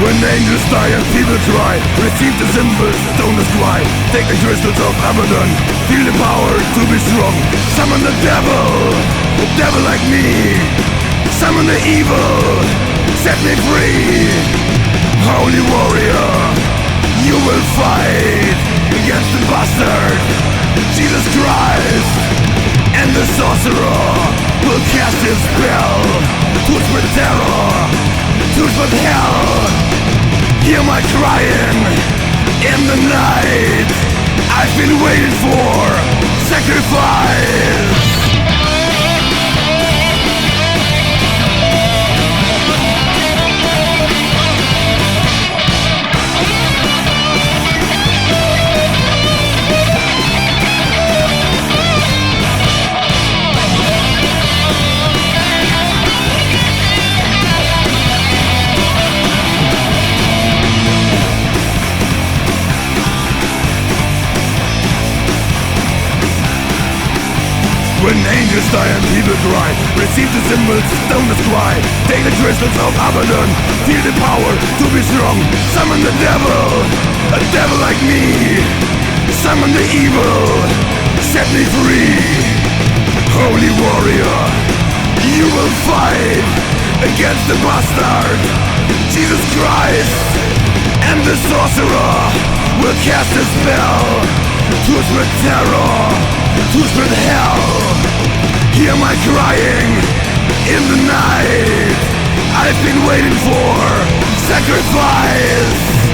When angels die and people cry, receive the symbols, don't cry. Take the crystals of Armageddon, feel the power to be strong. Summon the devil like me. Summon the evil, set me free. Holy warrior, you will fight against the bastard, Jesus Christ. And the sorcerer will cast his spell to spread terror, to spread hell. Hear my crying in the night. I've been waiting for sacrifice. When angels die and people cry, receive the symbols, don't cry. Take the crystals of Abaddon, feel the power to be strong. Summon the devil, a devil like me. Summon the evil, set me free. Holy warrior, you will fight against the bastard, Jesus Christ. And the sorcerer will cast a spell to spread terror, to spread hell. Hear my crying in the night. I've been waiting for sacrifice.